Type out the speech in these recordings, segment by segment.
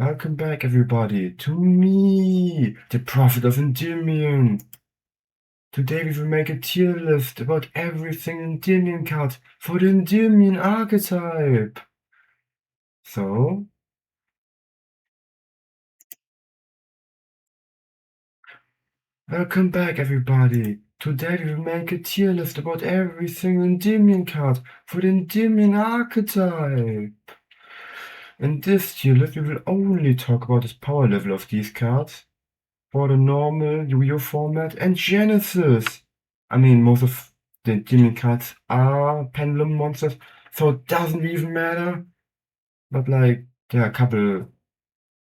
Welcome back, everybody, to me, the Prophet of Endymion. Today we will make a tier list about everything Endymion card for the Endymion archetype. So, welcome back, everybody. Today we will make a tier list about every single Endymion card for the Endymion archetype. In this tier list, we will only talk about the power level of these cards for the normal Yu-Gi-Oh format and Genesis. I mean, most of the demon cards are pendulum monsters, so it doesn't even matter. But like, there are a couple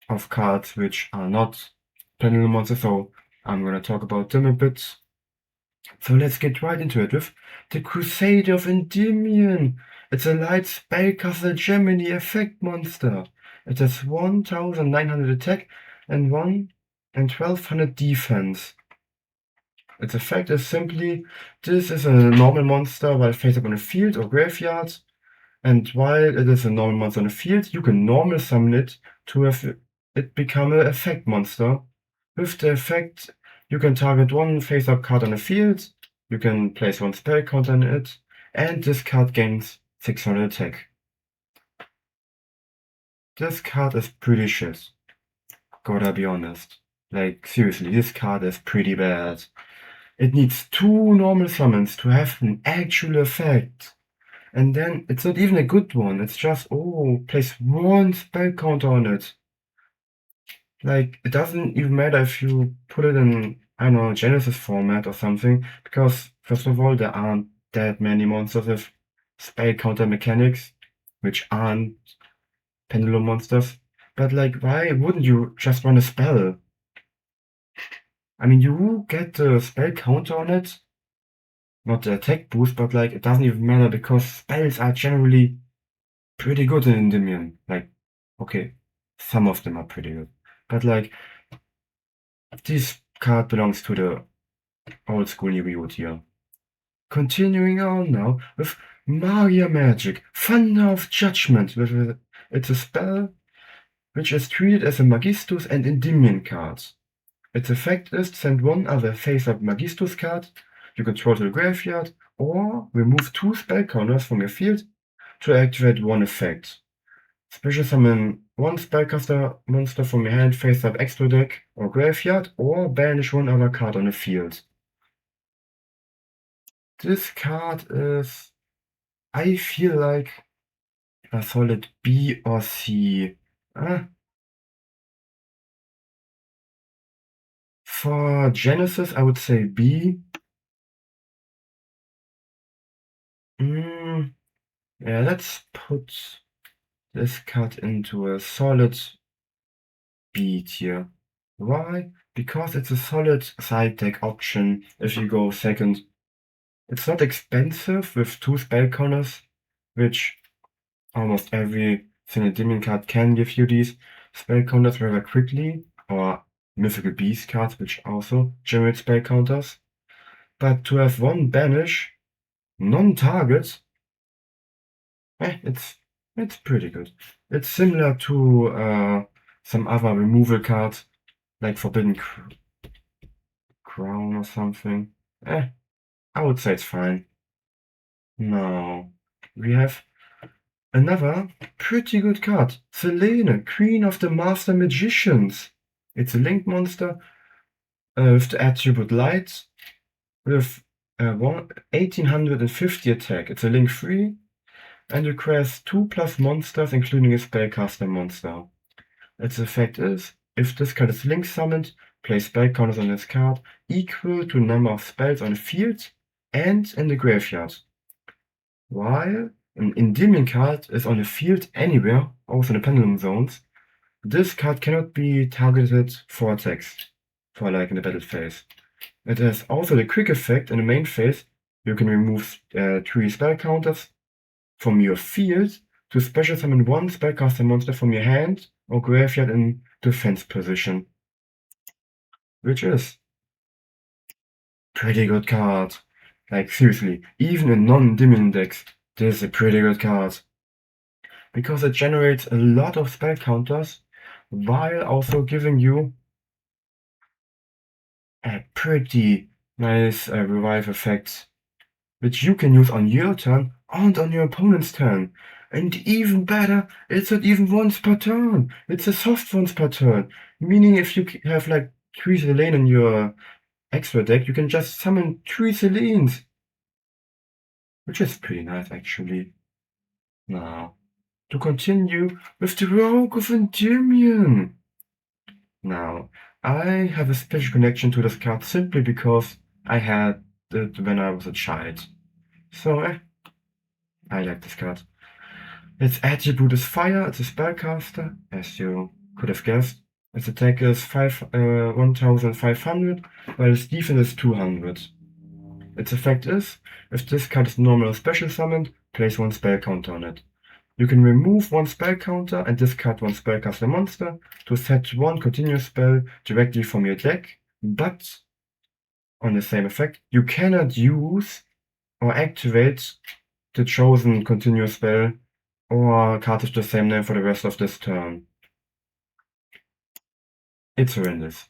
of cards which are not pendulum monsters, so I'm gonna talk about them a bit. So let's get right into it with the Crusader of Endymion. It's a light spellcaster Gemini effect monster. It has 1900 attack and 1200 defense. Its effect is simply, this is a normal monster while face up on a field or graveyard, and while it is a normal monster on the field, you can normal summon it to have it become an effect monster. With the effect, you can target one face-up card on the field, you can place one spell counter on it, and this card gains 600 attack. This card is pretty shit. Gotta be honest. Like, seriously, this card is pretty bad. It needs 2 normal summons to have an actual effect. And then it's not even a good one. It's just, oh, place 1 spell counter on it. Like, it doesn't even matter if you put it in, I don't know, Genesis format or something. Because, first of all, there aren't that many monsters with spell counter mechanics, which aren't pendulum monsters. But, like, why wouldn't you just run a spell? I mean, you get the spell counter on it, not the attack boost, but like it doesn't even matter because spells are generally pretty good in Endymion. Like, okay, some of them are pretty good. But like, this card belongs to the old school Yu-Gi-Oh tier. Continuing on now with Magia Magic, Thunder of Judgment. It's a spell which is treated as a Magistus and Endymion card. Its effect is send one other face-up Magistus card you control to the graveyard, or remove 2 spell counters from your field to activate one effect. Special summon 1 spellcaster monster from your hand face-up extra deck or graveyard, or banish 1 other card on the field. This card is, I feel like, a solid B or C. For Genesis, I would say B. Yeah, let's put this card into a solid B tier. Why? Because it's a solid side deck option if you go second. It's not expensive with 2 spell counters, which almost every single Endymion card can give you these spell counters rather quickly, or Mythical Beast cards, which also generate spell counters. But to have 1 banish, non-target, it's pretty good. It's similar to some other removal cards, like Forbidden Crown or something. I would say it's fine. Now, we have another pretty good card, Selene, Queen of the Master Magicians. It's a link monster with the attribute Light with 1850 attack. It's a link 3 and requires 2+ monsters, including a spellcaster monster. Its effect is, if this card is link summoned, place spell counters on this card equal to the number of spells on the field and in the graveyard. While an Endymion card is on the field anywhere, also in the pendulum zones, this card cannot be targeted for attacks, for like in the battle phase. It has also the quick effect in the main phase. You can remove 3 spell counters from your field to special summon 1 spellcaster monster from your hand or graveyard in defense position. Which is pretty good card. Like seriously, even in non-Endymion decks, this is a pretty good card. Because it generates a lot of spell counters while also giving you a pretty nice revive effect, which you can use on your turn and on your opponent's turn. And even better, it's not even once per turn. It's a soft once per turn. Meaning if you have like 3 Selene in your extra deck, you can just summon 3 Selenes. Which is pretty nice actually. Now, to continue with the Rogue of Endymion. Now, I have a special connection to this card simply because I had it when I was a child. So, I like this card. Its attribute is fire, it's a spellcaster, as you could have guessed. Its attack is 1500, while its defense is 200. Its effect is, if this card is normal or special summoned, place 1 spell counter on it. You can remove 1 spell counter and discard 1 spellcaster monster to set 1 continuous spell directly from your deck, but on the same effect, you cannot use or activate the chosen continuous spell or card with the same name for the rest of this turn. It's horrendous.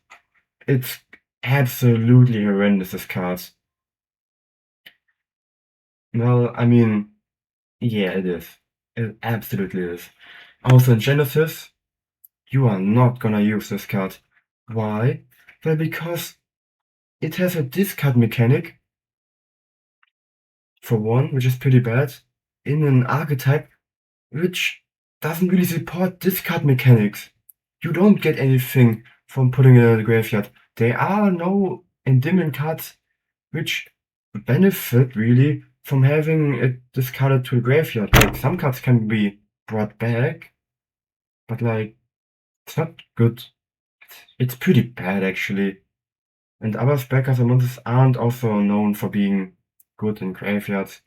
It's absolutely horrendous, this card. Well, I mean, yeah, it is. It absolutely is. Also in Genesis, you are not gonna use this card. Why? Well, because it has a discard mechanic, for one, which is pretty bad, in an archetype which doesn't really support discard mechanics. You don't get anything from putting it in the graveyard. There are no Endymion cards which benefit really from having it discarded to the graveyard. Like, some cards can be brought back, but like, it's not good. It's pretty bad actually. And other spellcaster monsters aren't also known for being good in graveyards.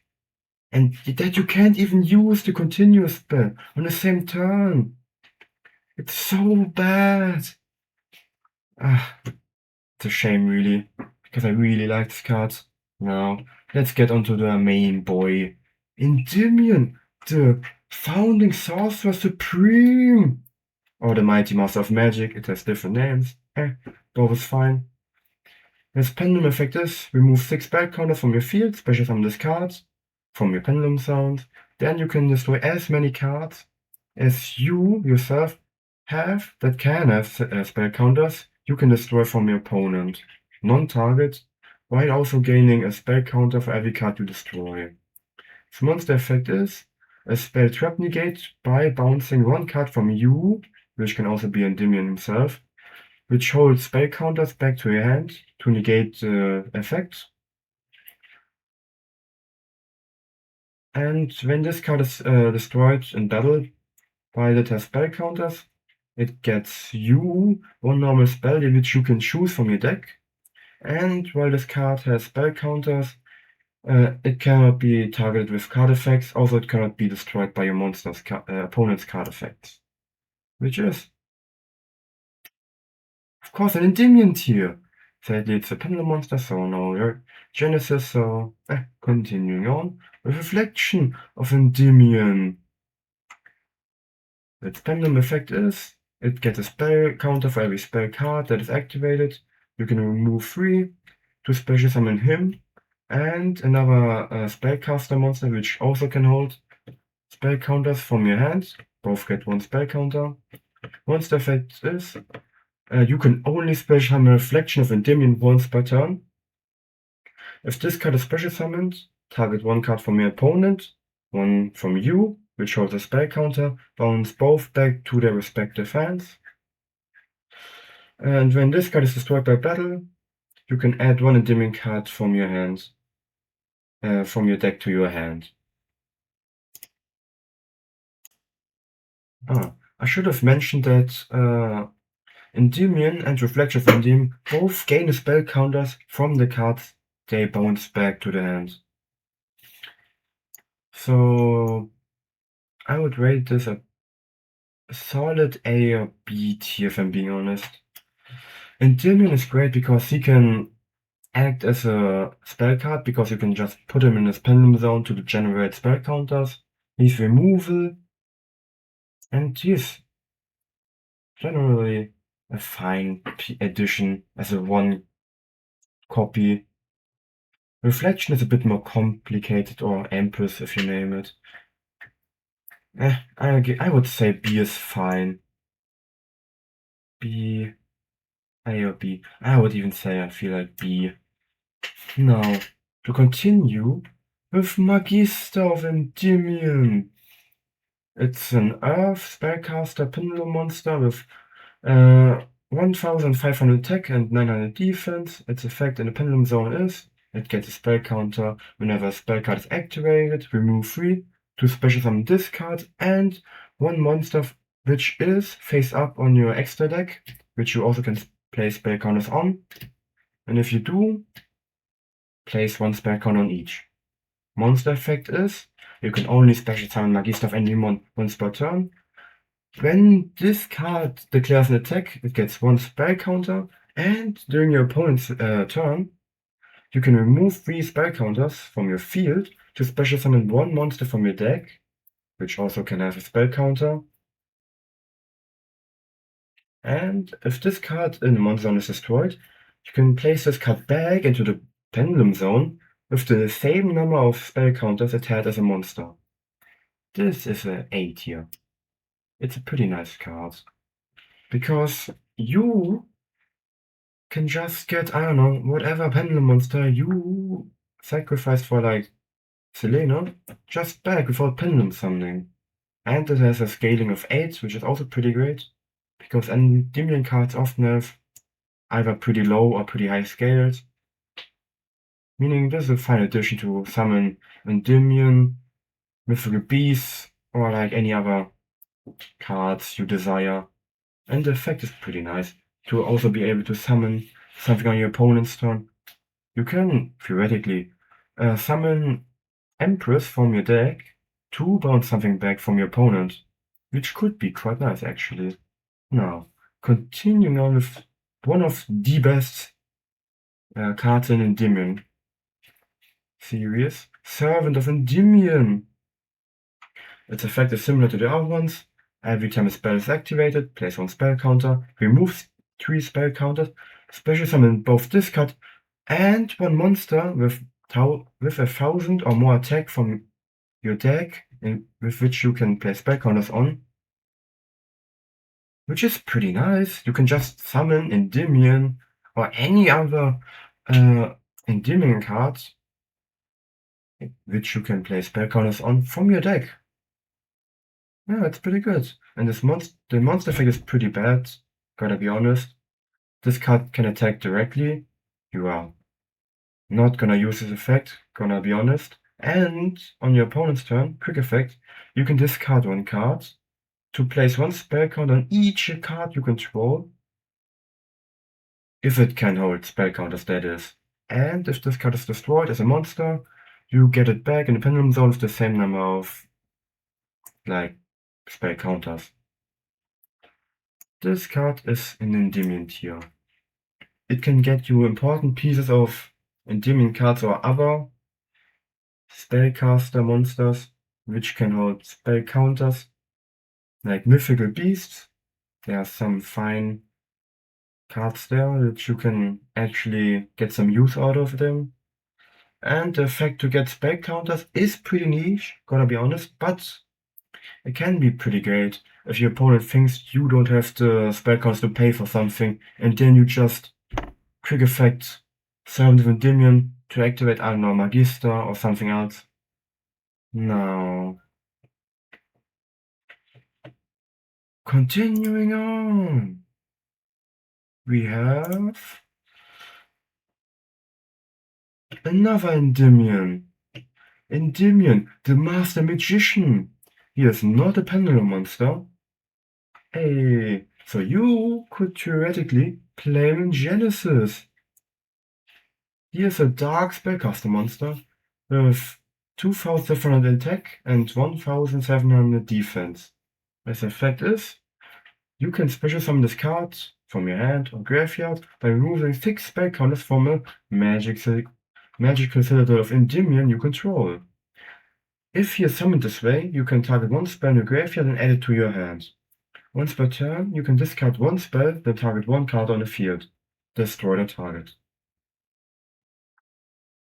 And that you can't even use the continuous spell on the same turn. It's so bad. It's a shame really, because I really like this card. Now, let's get onto the main boy. Endymion, the founding sorcerer supreme. Or the mighty master of magic, it has different names. Both is fine. Its pendulum effect is, remove 6 spell counters from your field, special summon this card from your pendulum sound. Then you can destroy as many cards as you yourself have that can have spell counters you can destroy from your opponent, non-target, while also gaining a spell counter for every card you destroy. Its monster effect is a spell trap negate by bouncing 1 card from you, which can also be Endymion himself, which holds spell counters back to your hand to negate the effect. And when this card is destroyed in battle, while it has spell counters, it gets you 1 normal spell which you can choose from your deck. And while this card has spell counters, it cannot be targeted with card effects. Also, it cannot be destroyed by your monster's opponent's card effects. Which is, of course, an Endymion tier. Sadly, it's a pendulum monster, so no your Genesis, so continuing on. With Reflection of Endymion. Its pendulum effect is, it gets a spell counter for every spell card that is activated. You can remove 3 to special summon him and another spellcaster monster which also can hold spell counters from your hand. Both get 1 spell counter. Monster effect is, you can only special summon Reflection of Endymion once per turn. If this card is special summoned, target 1 card from your opponent, 1 from you, which holds a spell counter, bounce both back to their respective hands. And when this card is destroyed by battle, you can add 1 Endymion card from your hand, from your deck to your hand. I should have mentioned that Endymion and Reflection of Endymion both gain the spell counters from the cards they bounce back to the hand. So I would rate this a solid A or B tier, if I'm being honest. Endymion is great because he can act as a spell card, because you can just put him in his pendulum zone to generate spell counters. He's removal, and he's generally a fine edition as a one copy. Reflection is a bit more complicated, or Empress if you name it. I would say B is fine. B, A or B. I would even say I feel like B. Now, to continue with Magister of Endymion. It's an Earth spellcaster pendulum monster with 1500 attack and 900 defense. Its effect in the pendulum zone is it gets a spell counter whenever a spell card is activated, remove 3, 2 special summon discards, and 1 monster which is face up on your extra deck, which you also can place spell counters on. And if you do, place 1 spell counter on each. Monster effect is you can only special summon Magister of Endymion once per turn. When this card declares an attack, it gets 1 spell counter, and during your opponent's turn, you can remove 3 spell counters from your field to special summon 1 monster from your deck, which also can have a spell counter. And if this card in the monster zone is destroyed, you can place this card back into the pendulum zone with the same number of spell counters it had as a monster. This is an A tier. It's a pretty nice card. Because you can just get, I don't know, whatever pendulum monster you sacrificed for, like, Selena, just back without pendulum summoning. And it has a scaling of 8, which is also pretty great, because Endymion cards often have either pretty low or pretty high scales, meaning this is a fine addition to summon Endymion, Mythical Beasts, or like any other cards you desire. And the effect is pretty nice, to also be able to summon something on your opponent's turn. You can, theoretically, summon Empress from your deck to bounce something back from your opponent, which could be quite nice, actually. Now, continuing on with one of the best cards in Endymion series, Servant of Endymion. Its effect is similar to the other ones. Every time a spell is activated, place 1 spell counter, remove 3 spell counters, special summon both this card and 1 monster with 1000 or more attack from your deck, with which you can place spell counters on. Which is pretty nice. You can just summon Endymion or any other Endymion cards, which you can place spell counters on from your deck. Yeah, it's pretty good. And the monster effect is pretty bad, gotta be honest. This card can attack directly. You are not gonna use this effect, gonna be honest. And on your opponent's turn, quick effect, you can discard 1 card to place 1 spell counter on each card you control. If it can hold spell counters, that is. And if this card is destroyed as a monster, you get it back in the pendulum zone with the same number of, like, spell counters. This card is an Endymion tier. It can get you important pieces of Endymion cards or other spellcaster monsters, which can hold spell counters, like Mythical Beasts. There are some fine cards there that you can actually get some use out of them. And the fact to get spell counters is pretty niche, gotta be honest, but it can be pretty great if your opponent thinks you don't have the spell counters to pay for something, and then you just quick effect Servant of Endymion to activate, I don't know, Magister or something else. Now, continuing on, we have another Endymion. Endymion, the Master Magician. He is not a pendulum monster. Hey, so you could theoretically play him in Genesis. He is a dark spellcaster monster with 2700 attack and 1700 defense. His effect is, you can special summon this card from your hand or graveyard by removing 6 spell counters from a magical citadel of Endymion you control. If he is summoned this way, you can target 1 spell in your graveyard and add it to your hand. Once per turn, you can discard one spell, then target one card on the field. Destroy the target.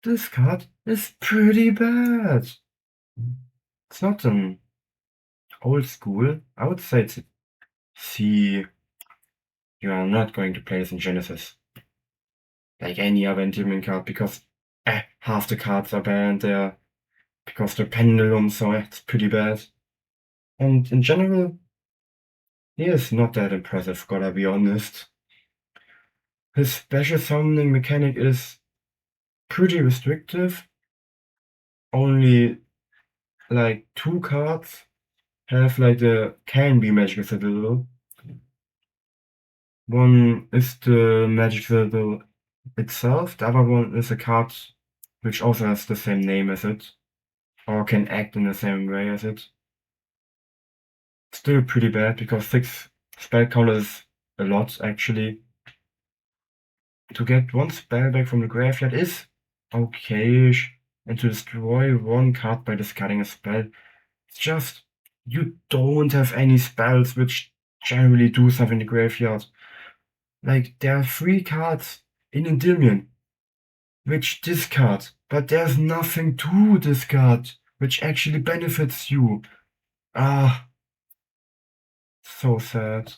This card is pretty bad. It's not an old school. I would say it's a C. You are not going to play this in Genesis. Like any other Endymion card, because half the cards are banned there. Because the pendulum, so it's pretty bad. And in general, he is not that impressive, gotta be honest. His special summoning mechanic is pretty restrictive. Only like 2 cards have like can be magical citadel. One is the magic citadel itself, the other one is a card which also has the same name as it, or can act in the same way as it. Still pretty bad, because 6 spell counters is a lot, actually. To get 1 spell back from the graveyard is okay-ish, and to destroy 1 card by discarding a spell, it's just, you don't have any spells which generally do something in the graveyard. Like, there are 3 cards in Endymion which discard, but there's nothing to discard which actually benefits you. Ah, so sad.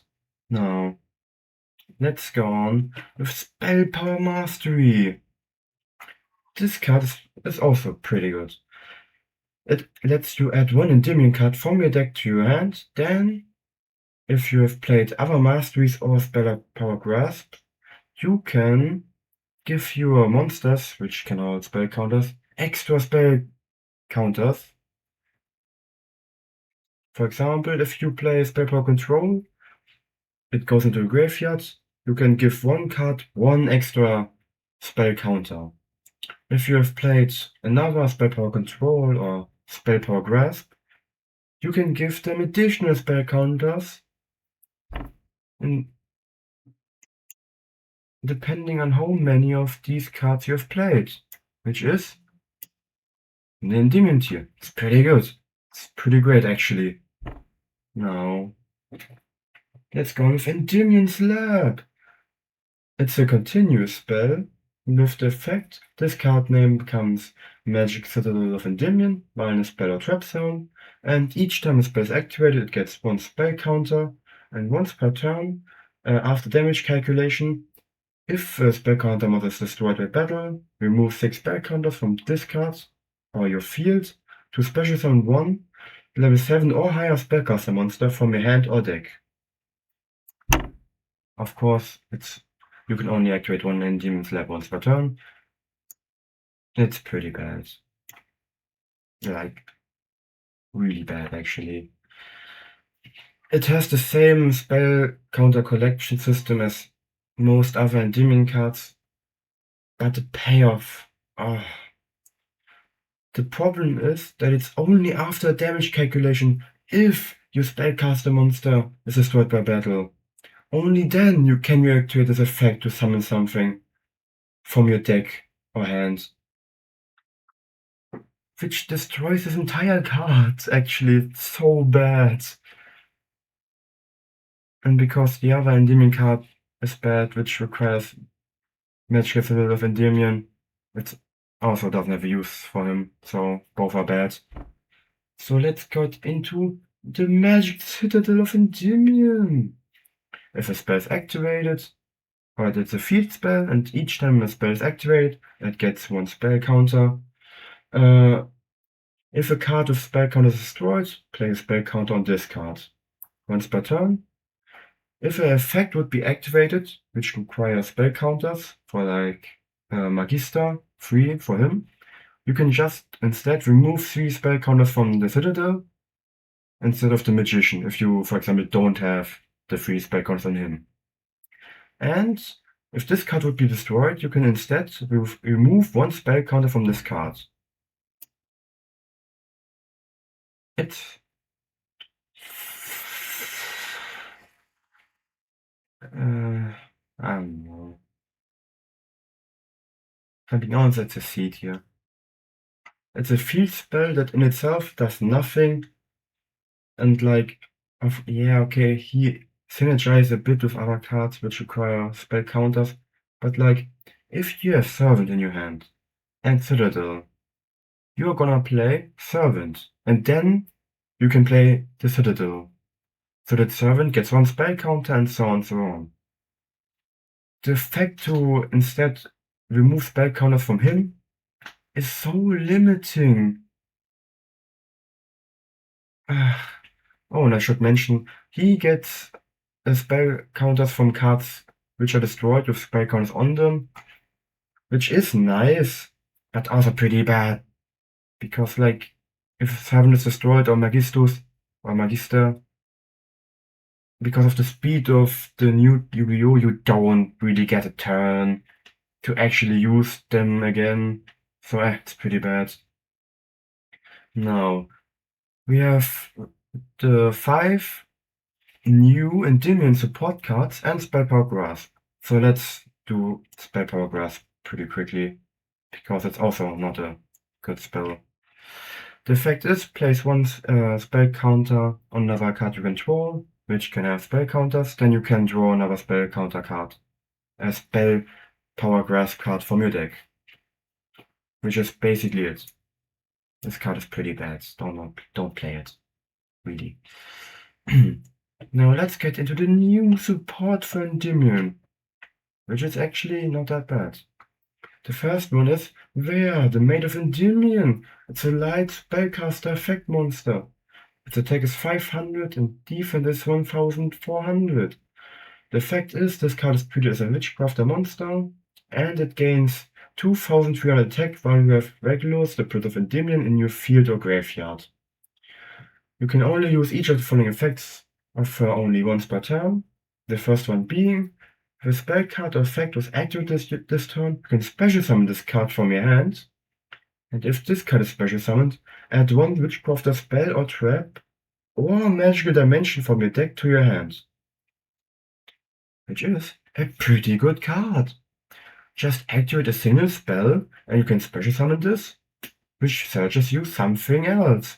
Now, let's go on with Spell Power Mastery. This card is also pretty good. It lets you add 1 Endymion card from your deck to your hand. Then, if you have played other Masteries or Spell Power Grasp, you can give your monsters, which can hold spell counters, extra spell counters. For example, if you play Spell Power Control, it goes into the graveyard, you can give 1 card 1 extra spell counter. If you have played another Spell Power Control or Spell Power Grasp, you can give them additional spell counters, and depending on how many of these cards you have played, which is the Endymion tier. It's pretty good. It's pretty great, actually. Now, let's go with Endymion Slab. It's a continuous spell. With the effect, this card name becomes Magic Citadel of Endymion while in a spell or trap zone, and each time a spell is activated, it gets 1 spell counter, and once per turn, after damage calculation, if a spell counter monster is destroyed by battle, remove 6 spell counters from this card or your field to special summon 1 level 7 or higher spellcaster monster from your hand or deck. Of course, you can only activate 1 Endymion Slab once per turn. It's pretty bad. Like, really bad, actually. It has the same spell counter collection system as most other Endymion cards, but the payoff, the problem is that it's only after a damage calculation if your spellcaster monster is destroyed by battle. Only then you can reactivate this effect to summon something from your deck or hand, which destroys this entire card. Actually, it's so bad. And because the other Endymion card is bad, which requires Magic Citadel of Endymion, it also doesn't have a use for him, so both are bad. So let's get into the Magic Citadel of Endymion. If a spell is activated, or it's a field spell, and each time a spell is activated, it gets 1 spell counter. If a card with spell counter is destroyed, play a spell counter on this card. Once per turn. If an effect would be activated, which requires spell counters, for like Magister, 3 for him, you can just instead remove 3 spell counters from the Citadel instead of the Magician, if you, for example, don't have the 3 spell counters on him. And if this card would be destroyed, you can instead remove 1 spell counter from this card. It's I don't know. Something else that's a seed here. It's a field spell that in itself does nothing, and like, yeah, okay, he synergize a bit with other cards which require spell counters, but like, if you have Servant in your hand and Citadel, you're gonna play Servant, and then you can play the Citadel, so that Servant gets one spell counter and so on and so on. The fact to instead remove spell counters from him is so limiting. Oh, and I should mention, he gets spell counters from cards which are destroyed with spell counters on them, which is nice, but also pretty bad. Because, like, if Servant is destroyed or Magistus or Magister, because of the speed of the new Yu-Gi-Oh, you don't really get a turn to actually use them again. So, it's pretty bad. Now, we have the 5 new Endymion support cards and Spell Power Grasp. So let's do Spell Power Grasp pretty quickly, because it's also not a good spell. The effect is, place one spell counter on another card you control, which can have spell counters, then you can draw another spell counter card, a Spell Power Grasp card from your deck. Which is basically it. This card is pretty bad, don't play it, really. Now let's get into the new support for Endymion, which is actually not that bad. The first one is Where, the Maid of Endymion. It's a light spellcaster effect monster. Its attack is 500 and defense is 1400. The effect is, this card is treated as a Witchcrafter monster, and it gains 2300 attack while you have Regulus, the Prince of Endymion, in your field or graveyard. You can only use each of the following effects for only once per turn. The first one being, if a spell card or effect was activated this turn, you can special summon this card from your hand. And if this card is special summoned, add one Witchcrafter spell or trap or magical dimension from your deck to your hand. Which is a pretty good card. Just activate a single spell and you can special summon this, which searches you something else.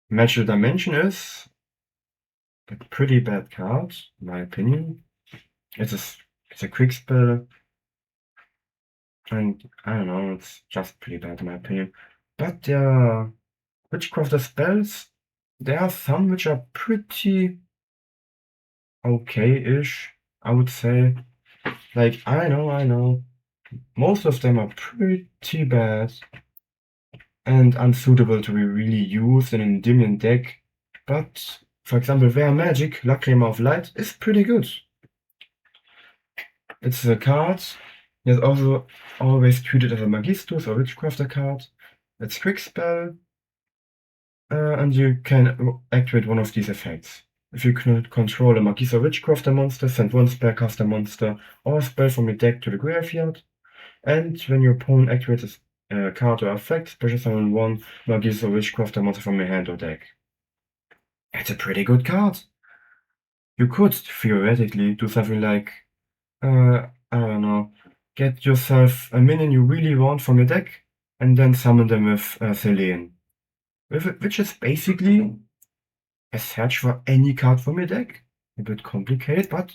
Magical dimension is a pretty bad card, in my opinion. It's a quick spell, and I don't know, it's just pretty bad in my opinion. But there are Witchcrafter spells, there are some which are pretty okay-ish, I would say. Like, I know, most of them are pretty bad and unsuitable to be really used in an Endymion deck. But, for example, Rare Magic, Lacrima of Light, is pretty good. It's a card that's also always treated as a Magistus or Witchcrafter card. It's quick spell, and you can activate one of these effects. If you can control a Magister or Witchcrafter monster, send one Spellcaster monster or spell from your deck to the graveyard. And when your opponent activates a card or effect, special summon one Magister or Witchcrafter monster from your hand or deck. It's a pretty good card. You could theoretically do something like, I don't know, get yourself a minion you really want from your deck, and then summon them with Selene. Which is basically a search for any card from your deck. A bit complicated, but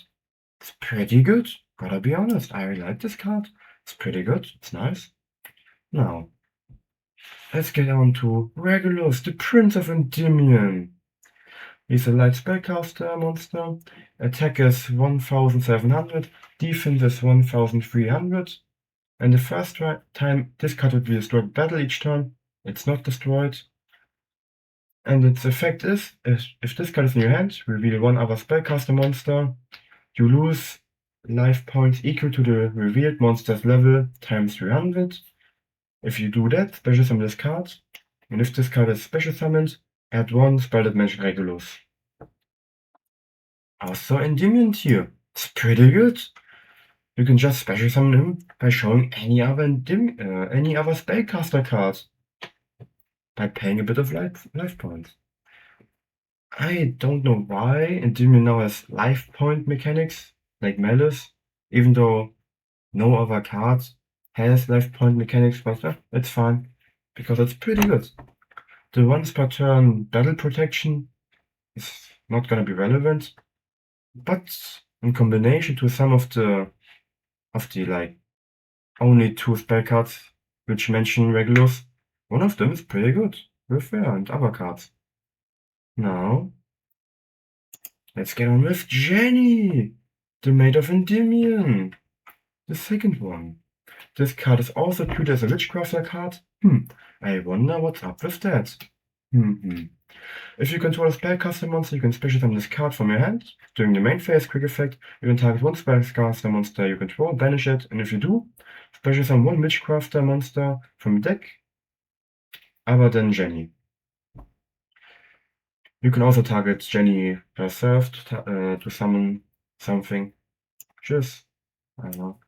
it's pretty good. Gotta be honest, I really like this card. It's pretty good, it's nice. Now, let's get on to Regulus, the Prince of Endymion. He's a light spellcaster monster. Attack is 1700, defense is 1300. And the first time this card will be destroyed in battle each turn, it's not destroyed. And its effect is, if this card is in your hand, reveal one other spellcaster monster. You lose life points equal to the revealed monster's level times 300. If you do that, special summon this card. And if this card is special summoned, add one Spell Magic Regulus. Also Endymion here. It's pretty good. You can just special summon him by showing any other spellcaster card. By paying a bit of life points. I don't know why Endymion now has life point mechanics, like Malice, even though no other card has life point mechanics, but it's fine, because it's pretty good. The once per turn battle protection is not gonna be relevant, But in combination to some of the like only 2 spell cards which mention Regulus, one of them is pretty good with Rare and other cards. Now, let's get on with Jenny, the Maid of Endymion, the second one. This card is also treated as a Witchcrafter card. I wonder what's up with that. If you control a spellcaster monster, you can special summon this card from your hand. During the main phase, quick effect, you can target one spellcaster monster you control, banish it, and if you do, special summon one Witchcrafter monster from your deck, other than Jenny. You can also target Jenny herself to summon something. Just, I don't know.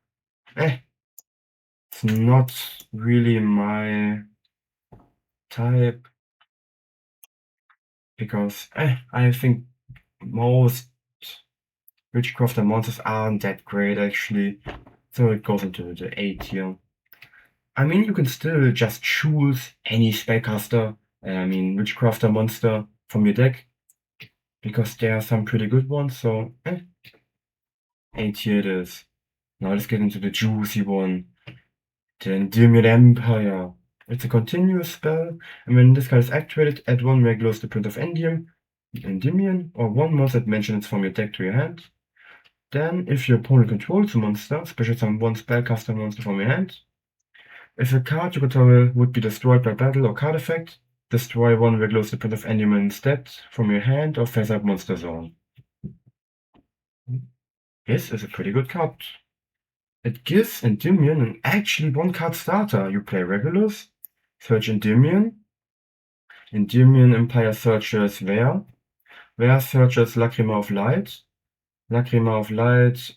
It's not really my type, because I think most Witchcrafter monsters aren't that great actually, so it goes into the A tier. I mean, you can still just choose any spellcaster, Witchcrafter monster from your deck, because there are some pretty good ones, so A tier it is. Now let's get into the juicy one. The Endymion Empire. It's a continuous spell, and when this card is activated, add 1 Regulus to Print of Endymion, or 1 monster that mentions from your deck to your hand. Then, if your opponent controls a monster, special summon 1 spellcaster monster from your hand. If a card you control would be destroyed by battle or card effect, destroy 1 Regulus to Print of Endymion instead from your hand or face up monster zone. This is a pretty good card. It gives Endymion an actually 1-card starter. You play Regulus, search Endymion. Endymion Empire searches Where. Where searches Lacrima of Light. Lacrima of Light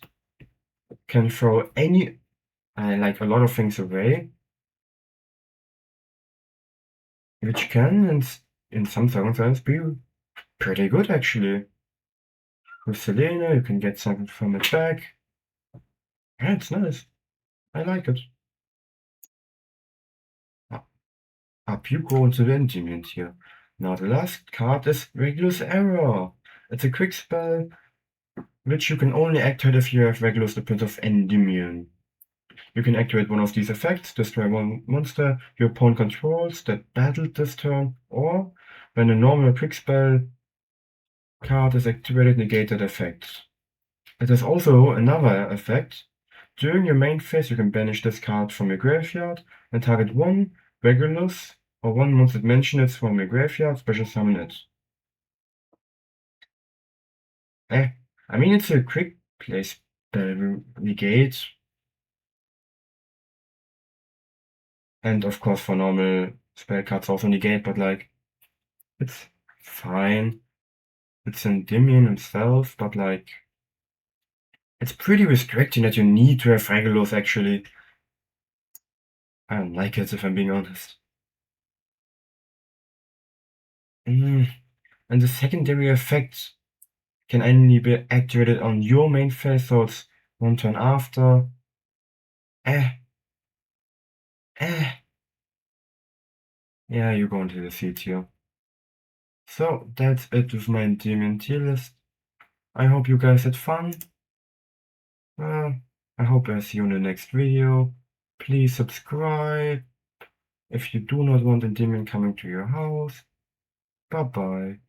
can throw any, like a lot of things away, which can, in some circumstances, be pretty good actually. With Selena, you can get something from it back. Yeah, it's nice. I like it. Up you go into the Endymion here. Now the last card is Regulus Error. It's a quick spell which you can only activate if you have Regulus the Prince of Endymion. You can activate one of these effects, destroy 1 monster your opponent controls that battled this turn, or when a normal quick spell card is activated, negate that effect. It has also another effect. During your main phase, you can banish this card from your graveyard and target 1 Regulus or 1 monster that mentions it from your graveyard, special summon it. I mean, it's a quick play spell, negate. And of course, for normal spell cards also negate, but like, it's fine. It's Endymion himself, but like, it's pretty restricting that you need to have Regulus actually. I don't like it, if I'm being honest. And the secondary effect can only be activated on your main phase, so it's 1 turn after. Yeah, you go into the C tier. So that's it with my Endymion tier list. I hope you guys had fun. I hope I see you in the next video. Please subscribe if you do not want Endymion coming to your house. Bye bye.